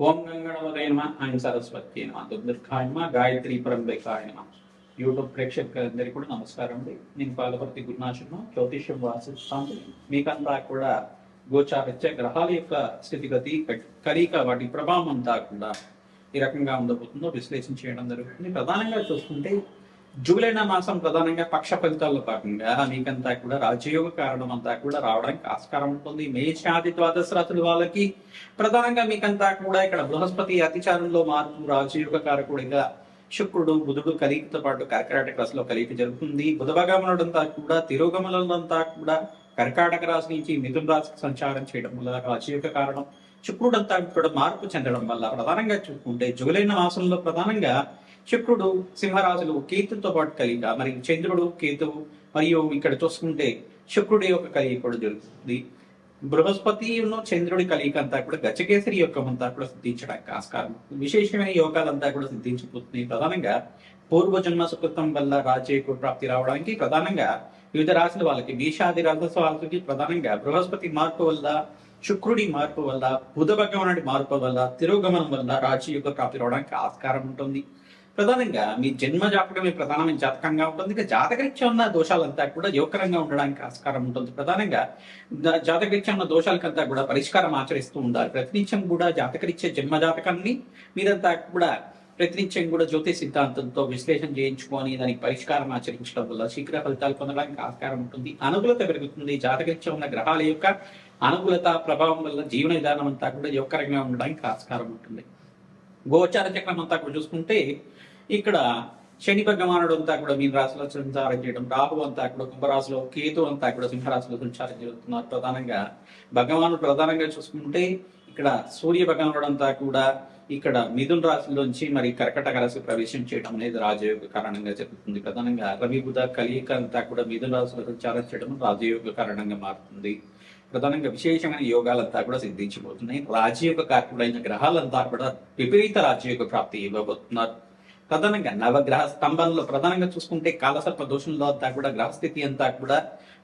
ఓం గంగణవదయ నమ ఆయన సరస్వతి నమ దుర్గాయ నమ గాయత్రి పరంబేకాయ నమ. యూట్యూబ్ ప్రేక్షకులందరికీ కూడా నమస్కారం అండి. నేను పాలపర్తి గురునాశనం జ్యోతిష్యం వాసిస్తాను. మీకంతా కూడా గోచారిత్య గ్రహాల యొక్క స్థితిగతి కలిక వాటి ప్రభావం అంతా కూడా ఈ రకంగా ఉండబోతుందో విశ్లేషణ చేయడం జరుగుతుంది. ప్రధానంగా చూసుకుంటే జూలై మాసం ప్రధానంగా పక్ష ఫలితాల్లో భాగంగా మీకంతా కూడా రాజయోగ కారణం అంతా కూడా రావడానికి ఆస్కారం ఉంటుంది. మేషాది ద్వాదశ రాశుల వాళ్ళకి ప్రధానంగా మీకంతా కూడా ఇక్కడ బృహస్పతి అతిచారంలో మార్పు రాజయోగ కారకుడిగా శుక్రుడు బుధుడు కలిగితో పాటు కర్కాటక రాశిలో కలిపి జరుగుతుంది. బుధ భగవానుడంతా కూడా తిరోగమనంతా కూడా కర్కాటక రాశి నుంచి మిథున రాశికి సంచారం చేయడం వల్ల రాజయోగ కారణం. శుక్రుడంతా కూడా మార్పు చెందడం వల్ల ప్రధానంగా చూసుకుంటే జూలై మాసంలో ప్రధానంగా శుక్రుడు సింహరాశులు కేతుతో పాటు కలిక, మరి చంద్రుడు కేతువు మరియు ఇక్కడ చూసుకుంటే శుక్రుడి యొక్క కలిక కూడా జరుగుతుంది. బృహస్పతి చంద్రుడి కలిక అంతా కూడా గజకేసరి యోగం అంతా కూడా సిద్ధించడానికి ఆస్కారం. విశేషమైన యోగాలంతా కూడా సిద్ధించిపోతుంది. ప్రధానంగా పూర్వజన్మ సుకృతం వల్ల రాజ్యకు ప్రాప్తి రావడానికి ప్రధానంగా వివిధ రాశుల వాళ్ళకి మేషాది రాశి వాళ్ళకి ప్రధానంగా బృహస్పతి మార్పు వల్ల, శుక్రుడి మార్పు వల్ల, బుధ భగవానుడి మార్పు వల్ల, తిరోగమనం వల్ల రాజ్యయుగ ప్రాప్తి రావడానికి ఆస్కారం ఉంటుంది. ప్రధానంగా మీ జన్మ జాతకమే ప్రధానమైన జాతకంగా ఉంటుంది. ఇక జాతకరీత్యా ఉన్న దోషాలంతా కూడా యోగకరంగా ఉండడానికి ఆస్కారం ఉంటుంది. ప్రధానంగా జాతకరీత్యా ఉన్న దోషాలకంతా కూడా పరిష్కారం ఆచరిస్తూ ఉండాలి. ప్రతినిత్యం కూడా జాతకరీత్యా జన్మ జాతకాన్ని మీరంతా కూడా ప్రతినిత్యం కూడా జ్యోతిష్ సిద్ధాంతంతో విశ్లేషణ చేయించుకొని దానికి పరిష్కారం ఆచరించడం వల్ల శీఘ్ర ఫలితాలు పొందడానికి ఆస్కారం ఉంటుంది. అనుకూలత పెరుగుతుంది. జాతకరీత్యా ఉన్న గ్రహాల యొక్క అనుకూలత ప్రభావం వల్ల జీవన విధానం అంతా కూడా యోగకరంగా ఉండడానికి ఆస్కారం ఉంటుంది. గోచార చక్రం అంతా కూడా చూసుకుంటే ఇక్కడ శని భగవానుడు అంతా కూడా మీన రాశిలో సంచారం చేయడం, రాహు అంతా కూడా కుంభరాశిలో, కేతు అంతా కూడా సింహరాశిలో సంచారం జరుగుతున్నారు. ప్రధానంగా భగవానుడు ప్రధానంగా చూసుకుంటే ఇక్కడ సూర్య భగవానుడు అంతా కూడా ఇక్కడ మిథున రాశిలోంచి మరి కర్కటక రాశి ప్రవేశం చేయడం అనేది రాజయోగ కారణంగా జరుగుతుంది. ప్రధానంగా రవి బుధ కలియిక అంతా కూడా మిథున రాశిలో సంచారం చేయడం రాజయోగ కారణంగా మారుతుంది. ప్రధానంగా విశేషమైన యోగాలంతా కూడా సిద్ధించబోతున్నాయి. రాజయోగ కారకుడైన గ్రహాలంతా కూడా విపరీత రాజయోగ ప్రాప్తి ఇవ్వబోతున్నారు. ప్రధానంగా నవగ్రహ స్తంభంలో ప్రధానంగా చూసుకుంటే కాలసర్ప దోషంలో అంతా కూడా గ్రహస్థితి అంతా కూడా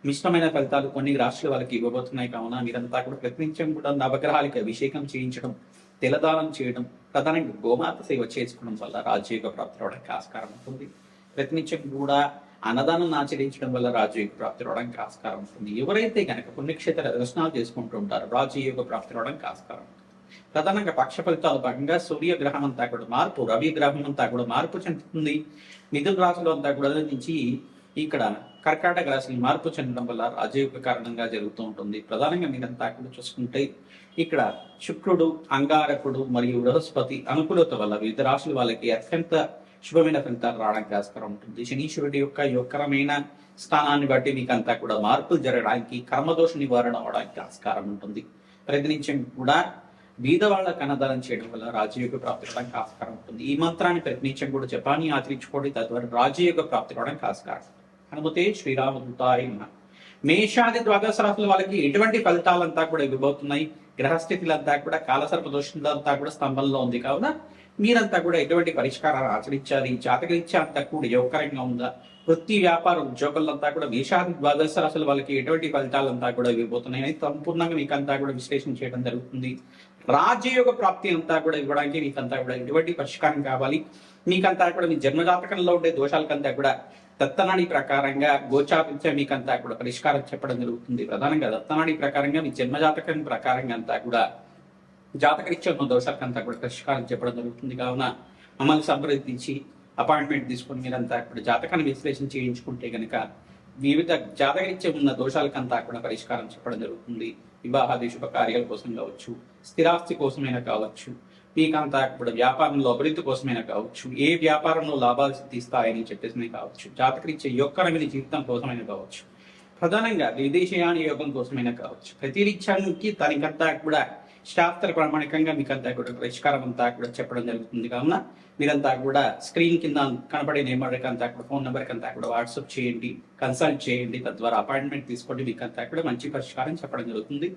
మిశ్రమైన ఫలితాలు కొన్ని రాశుల వాళ్ళకి ఇవ్వబోతున్నాయి. కావున మీరంతా కూడా ప్రతినిత్యం కూడా నవగ్రహాలకి అభిషేకం చేయించడం, తెలదానం చేయడం, ప్రధానంగా గోమాత సేవ చేసుకోవడం వల్ల రాజయోగ ప్రాప్తి రావడానికి ఆస్కారం ఉంటుంది. ప్రతినిత్యం కూడా అన్నదానం ఆచరించడం వల్ల రాజయోగ ప్రాప్తి రావడానికి ఆస్కారం ఉంటుంది. ఎవరైతే కనుక పుణ్యక్షేత్ర దర్శనాలు చేసుకుంటూ ఉంటారో రాజయోగ ప్రాప్తి రావడానికి ఆస్కారం ఉంటుంది. ప్రధానంగా పక్ష ఫలితాల భాగంగా సూర్య గ్రహం అంతా కూడా మార్పు, రవి గ్రహం అంతా కూడా మార్పు చెందుతుంది. మిథున రాశిలో అంతా కూడా నుంచి ఇక్కడ కర్కాటక రాశి మార్పు చెందడం వల్ల రాజయోగ కారణంగా జరుగుతూ ఉంటుంది. ప్రధానంగా మీరంతా కూడా చూసుకుంటే ఇక్కడ శుక్రుడు, అంగారకుడు మరియు బృహస్పతి అనుకూలత వల్ల వివిధ రాశుల వాళ్ళకి అత్యంత శుభమైన ఫలితాలు రావడానికి ఆస్కారం ఉంటుంది. శనీశ్వరుడి యొక్క యోగకరమైన స్థానాన్ని బట్టి మీకు అంతా కూడా మార్పులు జరగడానికి, కర్మదోష నివారణ అవడానికి ఆస్కారం ఉంటుంది. ప్రతినిత్యం కూడా బీద వాళ్ళకు అన్నదానం చేయడం వల్ల రాజయోగ ప్రాప్తి రావడానికి ఆస్కారం ఉంటుంది. ఈ మంత్రాన్ని ప్రతినిత్యం కూడా జపాన్ని ఆచరించుకోవడం తద్వారా రాజయోగ ప్రాప్తి రావడానికి ఆస్కారం. హనుమతే శ్రీరామదూతాయ నమః. మేషాది ద్వాదశ రాశుల వాళ్ళకి ఎటువంటి ఫలితాలంతా కూడా ఇవ్వబోతున్నాయి. గ్రహస్థితులంతా కూడా కాలసర్ప దోషంలంతా కూడా స్తంభంలో ఉంది. కావున మీరంతా కూడా ఎటువంటి పరిష్కారాలు ఆచరించాలి. జాతకరీత్యా అంతా కూడా యోగకరంగా ఉందా. వృత్తి వ్యాపార ఉద్యోగులంతా కూడా మేషాది ద్వాదశ రాశుల వాళ్ళకి ఎటువంటి ఫలితాలంతా కూడా ఇవ్వబోతున్నాయి అని సంపూర్ణంగా మీకు అంతా కూడా విశ్లేషణ చేయడం జరుగుతుంది. రాజయోగ ప్రాప్తి అంతా కూడా ఇవ్వడానికి మీకంతా కూడా ఎటువంటి పరిష్కారం కావాలి. మీకంతా కూడా మీ జన్మజాతకంలో ఉండే దోషాలకంతా కూడా దత్తనాడి ప్రకారంగా గోచాపించే మీకంతా కూడా పరిష్కారం చెప్పడం జరుగుతుంది. ప్రధానంగా దత్తనాడి ప్రకారంగా మీ జన్మజాతకం ప్రకారంగా అంతా కూడా జాతకరీత్యా ఉన్న దోషాలకంతా కూడా పరిష్కారం చెప్పడం జరుగుతుంది. కావున మమ్మల్ని సంప్రదించి అపాయింట్మెంట్ తీసుకొని మీరంతా కూడా జాతకాన్ని విశ్లేషణ చేయించుకుంటే గనక వివిధ జాతకరీత్యా ఉన్న దోషాలకంతా కూడా పరిష్కారం చెప్పడం జరుగుతుంది. వివాహాది శుభకార్యాల కోసం కావచ్చు, స్థిరాస్తి కోసమైనా కావచ్చు, మీకంతా కూడా వ్యాపారంలో అభివృద్ధి కోసమైనా కావచ్చు, ఏ వ్యాపారంలో లాభాలు సిద్ధిస్తాయని చెప్పేసి కావచ్చు, జాతకరీత్యా యొక్కరమైన జీవితం కోసమైనా కావచ్చు, ప్రధానంగా విదేశయాన యోగం కోసమైనా కావచ్చు, ప్రతి రీత్యానికి తనకంతా కూడా శాస్త్ర ప్రామాణికంగా మీకంతా కూడా పరిష్కారం అంతా కూడా చెప్పడం జరుగుతుంది. కావున మీరంతా కూడా స్క్రీన్ కింద కనబడే నెంబర్కి అంతా కూడా ఫోన్ నెంబర్కి అంతా కూడా వాట్సాప్ చేయండి, కన్సల్ట్ చేయండి. తద్వారా అపాయింట్మెంట్ తీసుకోండి. మీకంతా కూడా మంచి పరిష్కారం చెప్పడం జరుగుతుంది.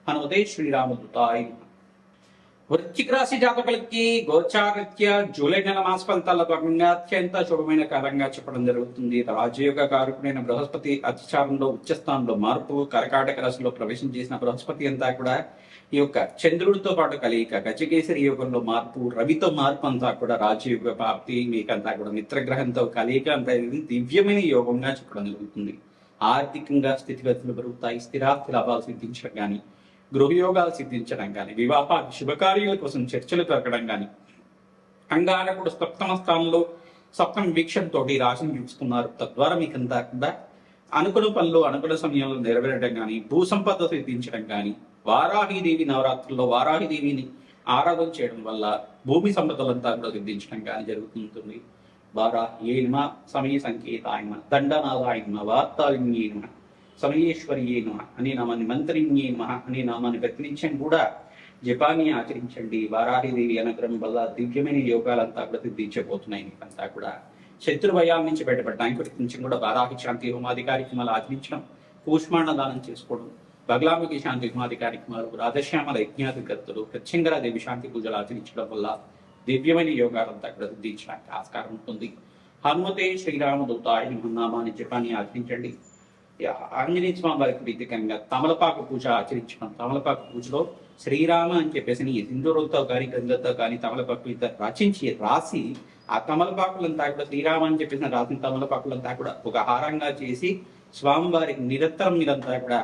హనుమతే శ్రీరామదూతాయ నమః. వృశ్చిక రాశి జాతకులకి గోచారరీత్యా జూలై నెల మాస ఫలితాల్లో భాగంగా అత్యంత శుభమైన కాలంగా చెప్పడం జరుగుతుంది. రాజయోగ కారకుడైన బృహస్పతి అతిచారంలో ఉచ్చస్థానంలో మార్పు, కర్కాటక రాశిలో ప్రవేశం చేసిన బృహస్పతి అంతా కూడా ఈ యొక్క చంద్రుడితో పాటు కలియిక, గజకేసరి యోగంలో మార్పు, రవితో మార్పు అంతా కూడా రాజయోగ ప్రాప్తి, మీకంతా కూడా మిత్రగ్రహంతో కలియిక అంతా దివ్యమైన యోగంగా చెప్పడం జరుగుతుంది. ఆర్థికంగా స్థితిగతులు పెరుగుతాయి, స్థిరాస్తి లాభాలు సిద్ధించడం కానీ, గృహయోగాలు సిద్ధించడం కానీ, వివాహ శుభకార్యాల కోసం చర్చలు పెరగడం కానీ, అంగారకుడు సప్తమ స్థానంలో సప్తమ వీక్షణతో రాశిని చూస్తున్నారు. తద్వారా మీకంతా కూడా అనుకున్న పనులు అనుకున్న సమయంలో నెరవేరడం కానీ, భూ సంపద సిద్ధించడం కానీ, వారాహిదేవి నవరాత్రుల్లో వారాహిదేవిని ఆరాధన చేయడం వల్ల భూమి సంపదలంతా కూడా సిద్ధించడం కానీ జరుగుతుంటుంది. వారాహ్యే నమః, సమయ సంకేతాయ నమః, దండనాథాయ నమః, వార్తాలిన్యే నమః, సమయేశ్వర్యే నమః అనే నామాన్ని, మంత్రిన్యే నమః అనే నామాన్ని ప్రతినిత్యం కూడా జపాన్ని ఆచరించండి. వారాహిదేవి అనుగ్రహం వల్ల దివ్యమైన యోగాలంతా కూడా సిద్ధించబోతున్నాయి. మీకంతా కూడా శత్రు భయాల నుంచి బయటపడడానికి ప్రయత్నించడం కూడా వారాహి శాంతి హోమాది కార్యక్రమాలు ఆచరించడం, కూష్మాండ దానం చేసుకోవడం, బగలాముఖి శాంతి హోమాది కార్యక్రమాలు, రాధశ్యామల యజ్ఞాధికర్తలు, ప్రత్యంగరాదేవి శాంతి పూజలు ఆచరించడం వల్ల దివ్యమైన యోగాలంతా కూడా సిద్ధించడానికి ఆస్కారం ఉంటుంది. హనుమతే శ్రీరామదూతాయ నమః నామాన్ని జపాన్ని ఆచరించండి. ఆంజనేయ స్వామి వారికి ప్రీతికరంగా తమలపాకు పూజ ఆచరించడం, తమలపాకు పూజలో శ్రీరామ అని చెప్పేసి సింధూరులతో కానీ గంగతో కానీ తమలపాకు రచించి రాసి ఆ తమలపాకులంతా కూడా శ్రీరామ అని చెప్పేసి రాసిన తమలపాకులంతా కూడా ఒక హారంగా చేసి స్వామివారికి నిరంతరం మీరంతా కూడా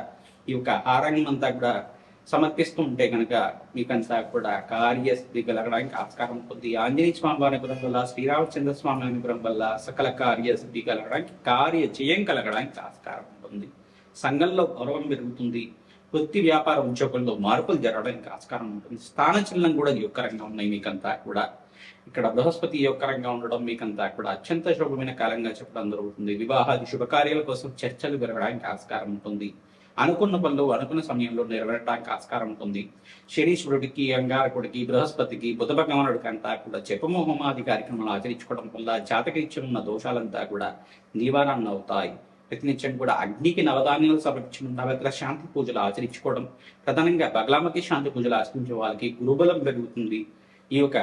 ఈ యొక్క హారం అంతా కూడా సమర్పిస్తూ ఉంటే కనుక మీకంతా కూడా కార్యసిద్ధి కలగడానికి ఆస్కారం ఉంటుంది. ఆంజనేయ స్వామి వారి అనుగ్రహం వల్ల, శ్రీరామచంద్ర స్వామి అనుగ్రహం వల్ల సకల కార్యసిద్ధి కలగడానికి, కార్య జయం కలగడానికి ఆస్కారం ఉంటుంది. సంఘంలో గౌరవం పెరుగుతుంది. వృత్తి వ్యాపార ఉద్యోగంలో మార్పులు జరగడానికి ఆస్కారం ఉంటుంది. స్థానచలనం కూడా యోగకరంగా ఉన్నాయి. మీకంతా కూడా ఇక్కడ బృహస్పతి యోగకరంగా ఉండడం మీకంతా కూడా అత్యంత శుభమైన కాలంగా చెప్పడం జరుగుతుంది. వివాహాది శుభకార్యాల కోసం చర్చలు పెరగడానికి ఆస్కారం ఉంటుంది. అనుకున్న పనులు అనుకున్న సమయంలో నెరవేరడానికి ఆస్కారం ఉంటుంది. శనీశ్వరుడికి, అంగారకుడికి, బృహస్పతికి, బుధ భగవానుడికి అంతా కూడా జపము హోమాది కార్యక్రమాలు ఆచరించుకోవడం వల్ల జాతకరీత్యం ఉన్న దోషాలంతా కూడా నివారణ అవుతాయి. ప్రతినిత్యం కూడా అగ్నికి నవధాన్యాలు సమర్పించడం, నవగ్రహ శాంతి పూజలు ఆచరించుకోవడం, ప్రధానంగా బగలాముఖి శాంతి పూజలు ఆచరించే వాళ్ళకి గురుబలం పెరుగుతుంది. ఈ యొక్క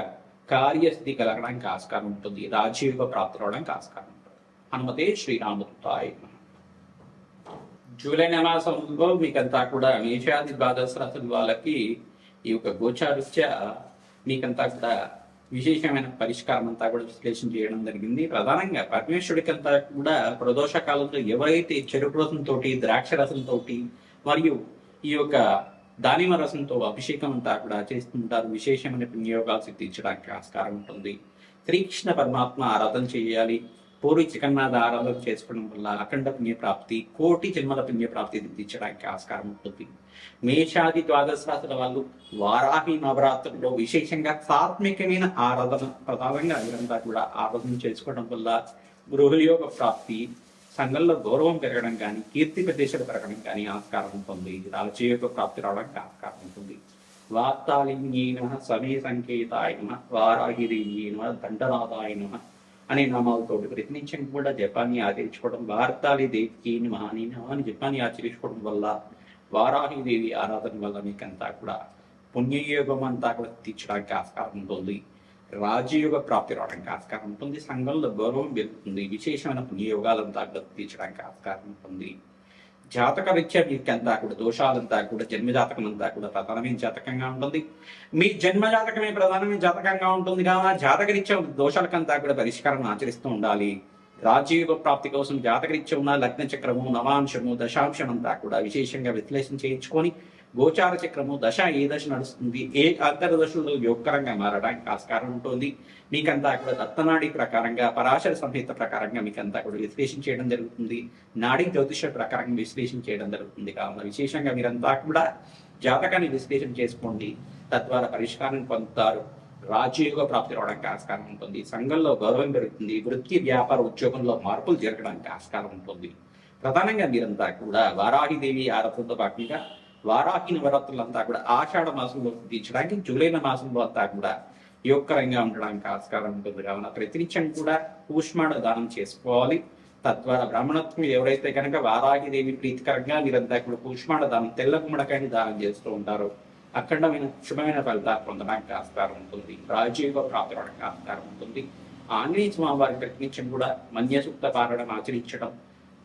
కార్యస్థితి కలగడానికి ఆస్కారం ఉంటుంది. రాజయోగ ప్రాప్తి రావడానికి ఆస్కారం ఉంటుంది. హనుమతే శ్రీరామదూతాయ నమః. జూలై మాసంలో మీకంతా కూడా మేషాది ద్వాదశ రాశుల వాళ్ళకి ఈ యొక్క గోచారీత్యా మీకంతా కూడా విశేషమైన పరిష్కారం అంతా కూడా విశ్లేషణ చేయడం జరిగింది. ప్రధానంగా పరమేశ్వరుడికి అంతా కూడా ప్రదోష కాలంలో ఎవరైతే చెరుకు రసంతో, ద్రాక్ష రసంతో మరియు ఈ యొక్క దానిమ రసంతో అభిషేకం అంతా కూడా చేస్తుంటారు. విశేషమైన పుణ్యయోగాలు సిద్ధించడానికి ఆస్కారం ఉంటుంది. శ్రీకృష్ణ పరమాత్మ ఆరాధన చేయాలి. పూర్వి జగన్నాథ ఆరాధన చేసుకోవడం వల్ల అఖండ పుణ్యప్రాప్తి, కోటి జన్మల పుణ్యప్రాప్తి సిద్ధించడానికి ఆస్కారం ఉంటుంది. మేషాది ద్వాదశ రాశుల వాళ్ళు వారాహి నవరాత్రుల్లో విశేషంగా సాత్వికమైన ఆరాధన ప్రధానంగా ఇదంతా కూడా ఆరాధన చేసుకోవడం వల్ల గృహయోగ ప్రాప్తి, సంఘంలో గౌరవం పెరగడం కానీ, కీర్తి ప్రదేశాలు పెరగడం కానీ ఆస్కారం ఉంటుంది. రాజయోగ ప్రాప్తి రావడానికి ఆస్కారం ఉంటుంది. వార్తాలిన్యే నమః, సమయ సంకేతాయ నమః, వారాహిదేవ్యే నమః, దండనాథాయ నమః అనే నామాలతో ప్రతినిత్యం కూడా జపాన్ని ఆచరించుకోవడం, వార్తాళిదేవికి నమః అనే నామాన్ని జపాన్ని ఆచరించుకోవడం వల్ల, వారాహిదేవి ఆరాధన వల్ల మీకంతా కూడా పుణ్యయోగం అంతా కూడా తీర్చడానికి ఆస్కారం ఉంటుంది. రాజయోగ ప్రాప్తి రావడానికి ఆస్కారం ఉంటుంది. సంఘంలో గౌరవం పెరుగుతుంది. విశేషమైన పుణ్యయోగాలంతా కూడా తీర్చడానికి ఆస్కారం ఉంటుంది. జాతక రీత్యా మీకంతా కూడా దోషాలంతా కూడా జన్మజాతకం అంతా కూడా ప్రధానమైన జాతకంగా ఉంటుంది. మీ జన్మజాతకమే ప్రధానమైన జాతకంగా ఉంటుంది కావున జాతకరీత్యా దోషాలకంతా కూడా పరిష్కారం ఆచరిస్తూ ఉండాలి. రాజయోగ ప్రాప్తి కోసం జాతకరీత్యా ఉన్న లగ్న చక్రము, నవాంశము, దశాంశం అంతా కూడా విశేషంగా విశ్లేషణ చేయించుకొని గోచార చక్రము దశ ఏ దశ నడుస్తుంది, ఏ అంతర్దశలో యోగకరంగా మారడానికి ఆస్కారం ఉంటుంది. మీకంతా కూడా దత్తనాడి ప్రకారంగా, పరాశర సంహిత ప్రకారంగా మీకంతా కూడా విశ్లేషణ చేయడం జరుగుతుంది. నాడీ జ్యోతిష ప్రకారంగా విశ్లేషణ చేయడం జరుగుతుంది. కావున విశేషంగా మీరంతా కూడా జాతకాన్ని విశ్లేషణ చేసుకోండి. తద్వారా పరిష్కారం పొందుతారు. రాజయోగ ప్రాప్తి రావడానికి ఆస్కారం ఉంటుంది. సంఘంలో గౌరవం పెరుగుతుంది. వృత్తి వ్యాపార ఉద్యోగంలో మార్పులు జరగడానికి ఆస్కారం ఉంటుంది. ప్రధానంగా మీరంతా కూడా వారాహిదేవి ఆరాధనతో భాగంగా వారాహి నవరాత్రులంతా కూడా ఆషాఢ మాసంలో తీర్చడానికి, జూలై మాసంలో అంతా కూడా యోగకరంగా ఉండడానికి ఆస్కారం ఉంటుంది. కావున ప్రతినిత్యం కూడా కూష్మాండ దానం చేసుకోవాలి. తద్వారా బ్రాహ్మణత్వం ఎవరైతే కనుక వారాహిదేవి ప్రీతికరంగా మీరంతా కూడా కూష్మాండ దానం, తెల్ల గుమ్మడికాయని దానం చేస్తూ ఉంటారో అఖండమైన శుభమైన ఫలితాలు పొందడానికి ఆస్కారం ఉంటుంది. రాజయోగ ప్రాప్తి అవడానికి ఆస్కారం ఉంటుంది. ఆంజనేయ స్వామి వారి ప్రయత్నించడం కూడా మన్యసూక్త పారాయణం ఆచరించడం,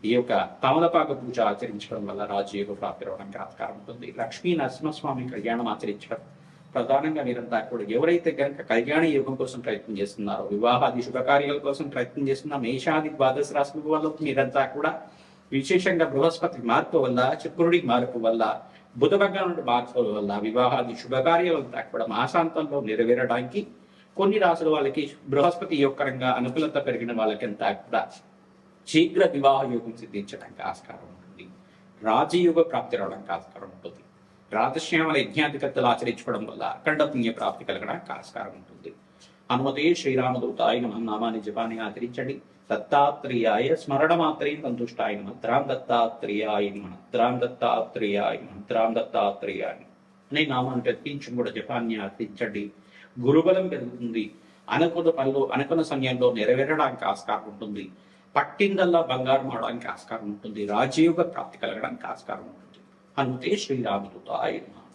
ఈ యొక్క తమలపాక పూజ ఆచరించడం వల్ల రాజయోగ ప్రాప్తి అవడానికి ఆస్కారం ఉంటుంది. లక్ష్మీ నరసింహస్వామి కళ్యాణం ఆచరించడం, ప్రధానంగా మీరంతా కూడా ఎవరైతే కనుక కళ్యాణ యోగం కోసం ప్రయత్నం చేస్తున్నారో, వివాహాది శుభకార్యాల కోసం ప్రయత్నం చేస్తున్న మేషాది ద్వాదశ రాశుల వల్ల మీరంతా కూడా విశేషంగా బృహస్పతి మార్పు వల్ల, శుక్రుడి మార్పు వల్ల, బుధ భగవానుడి మార్పు వల్ల వివాహాది శుభకార్యాలంతా కూడా మాసాంతంలో నెరవేరడానికి కొన్ని రాసుల వాళ్ళకి బృహస్పతి యోగకరంగా అనుకూలత పెరిగిన వాళ్ళకంతా కూడా శీఘ్ర వివాహ యోగం సిద్ధించడానికి ఆస్కారం ఉంటుంది. రాజయోగ ప్రాప్తి రావడానికి ఆస్కారం ఉంటుంది. రాజశ్యామల యజ్ఞాధికత్తలు ఆచరించుకోవడం వల్ల అఖండ పుణ్య ప్రాప్తి కలగడానికి ఆస్కారం ఉంటుంది. హనుమతే శ్రీరామదూతాయ నమః నామాన్ని జపాన్ని ఆచరించండి. దత్తాత్రేయాయ స్మరణ మాత్రే సంతుష్టాయ నమః. ద్రాం దత్తాత్రేయాయ నమః, ద్రాం దత్తాత్రేయాయ నమః, ద్రాం దత్తాత్రేయాయ అనే నామాన్ని ప్రతించి కూడా జపాన్ని ఆచరించండి. గురుబలం పెరుగుతుంది. అనుకున్న పనులు అనుకున్న సమయంలో నెరవేరడానికి ఆస్కారం ఉంటుంది. పట్టిందల్లా బంగారం అవడానికి ఆస్కారం ఉంటుంది. రాజయోగ ప్రాప్తి కలగడానికి ఆస్కారం ఉంటుంది. హనుమతే శ్రీరామదూతాయ నమః.